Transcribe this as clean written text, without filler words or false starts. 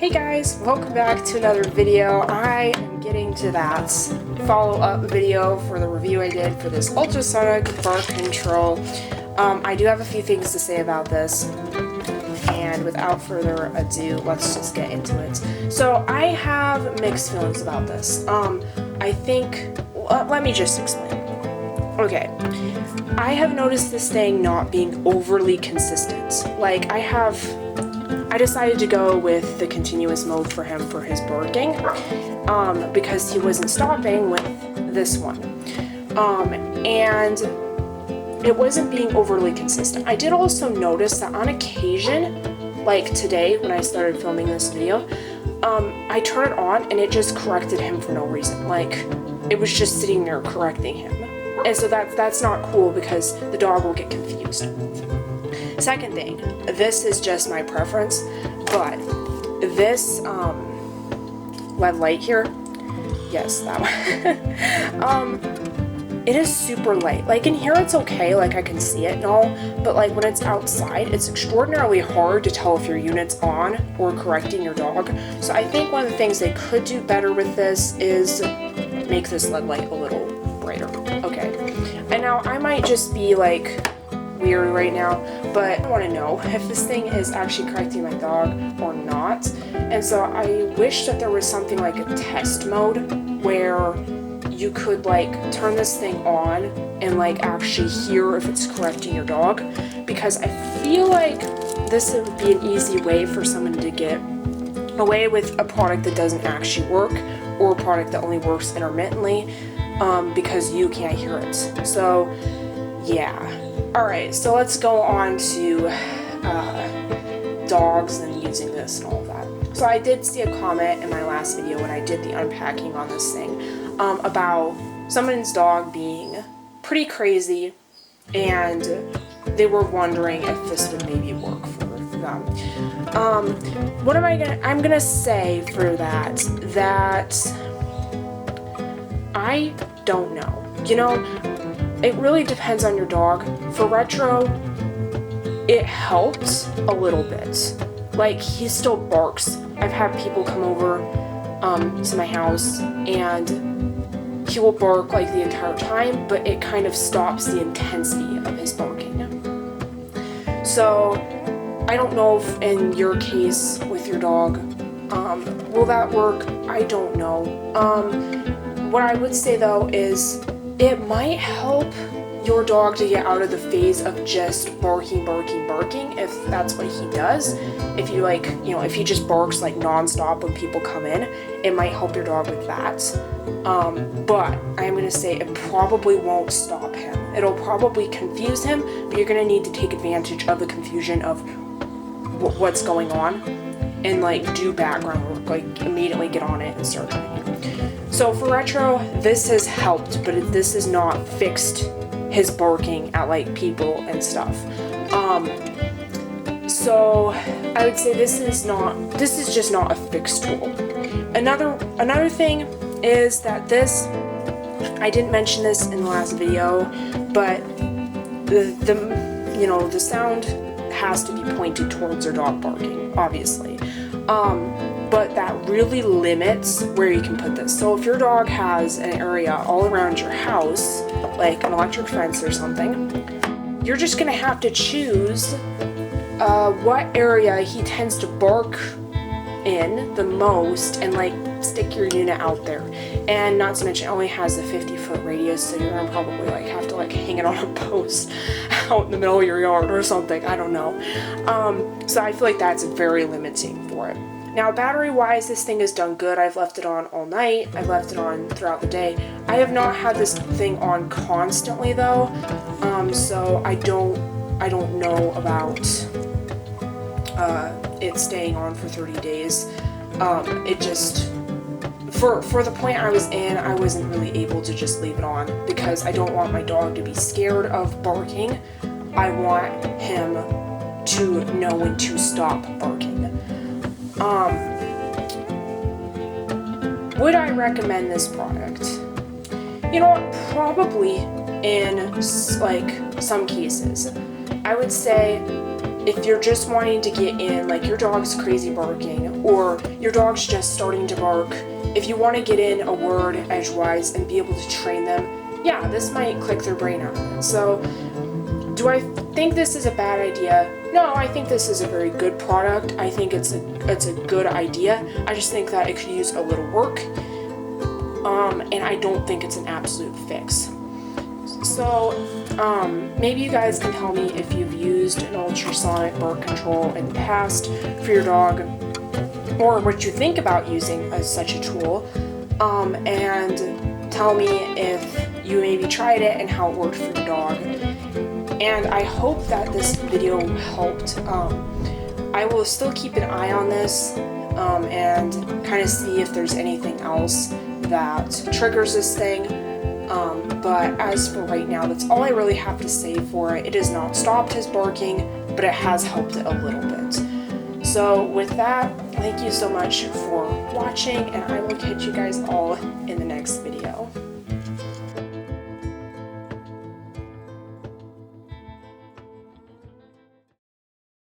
Hey guys, welcome back to another video. I am getting to that follow-up video for the review I did for this Ultrasonic Bark Control. I do have a few things to say about this, and without further ado, let's just get into it. So I have mixed feelings about this. Let me just explain. Okay, I have noticed this thing not being overly consistent. Like, I decided to go with the continuous mode for him for his barking, because he wasn't stopping with this one. And it wasn't being overly consistent. I did also notice that on occasion, like today when I started filming this video, I turned it on and it just corrected him for no reason. Like, it was just sitting there correcting him. And so that's not cool because the dog will get confused. Second thing, this is just my preference, but this LED light here, yes, that one, it is super light. Like, in here it's okay, like I can see it and all, but like when it's outside, it's extraordinarily hard to tell if your unit's on or correcting your dog. So I think one of the things they could do better with this is make this LED light a little brighter. Okay, and now I might just be like weird right now, but I want to know if this thing is actually correcting my dog or not. And so I wish that there was something like a test mode where you could like turn this thing on and like actually hear if it's correcting your dog, because I feel like this would be an easy way for someone to get away with a product that doesn't actually work, or a product that only works intermittently, because you can't hear it. So yeah. Alright, so let's go on to dogs and using this and all of that. So I did see a comment in my last video when I did the unpacking on this thing about someone's dog being pretty crazy, and they were wondering if this would maybe work for them. I'm gonna say for that I don't know. You know, it really depends on your dog. For Retro, it helped a little bit. Like, he still barks. I've had people come over to my house and he will bark like the entire time, but it kind of stops the intensity of his barking. So I don't know if in your case with your dog, will that work? I don't know. What I would say though is it might help your dog to get out of the phase of just barking, if that's what he does. If you if he just barks like nonstop when people come in, it might help your dog with that. But I'm gonna say it probably won't stop him. It'll probably confuse him, but you're gonna need to take advantage of the confusion of what's going on and like do background work, like immediately get on it and start doing it. So for Retro, this has helped, but this has not fixed his barking at like people and stuff. So I would say this is just not a fixed tool. Another thing is that this, I didn't mention this in the last video, but the sound has to be pointed towards your dog barking, obviously. But that really limits where you can put this. So if your dog has an area all around your house, like an electric fence or something, you're just gonna have to choose what area he tends to bark in the most and like stick your unit out there. And not to mention it only has a 50-foot radius, so you're gonna probably like have to like hang it on a post out in the middle of your yard or something, I don't know. So I feel like that's very limiting for it. Now, battery-wise, this thing has done good. I've left it on all night. I've left it on throughout the day. I have not had this thing on constantly, though, so I don't know about it staying on for 30 days. It just, for the point I was in, I wasn't really able to just leave it on because I don't want my dog to be scared of barking. I want him to know when to stop barking. Would I recommend this product? You know what, probably in like some cases. I would say if you're just wanting to get in, like your dog's crazy barking, or your dog's just starting to bark, if you want to get in a word edgewise and be able to train them, yeah, this might click their brain out. So, do I think this is a bad idea? No, I think this is a very good product. I think it's a good idea. I just think that it could use a little work, and I don't think it's an absolute fix. So, maybe you guys can tell me if you've used an ultrasonic bark control in the past for your dog, or what you think about using such a tool, and tell me if you maybe tried it and how it worked for your dog. And I hope that this video helped. I will still keep an eye on this and kind of see if there's anything else that triggers this thing. But as for right now, that's all I really have to say for it. It has not stopped his barking, but it has helped it a little bit. So with that, thank you so much for watching, and I will catch you guys all in the next video.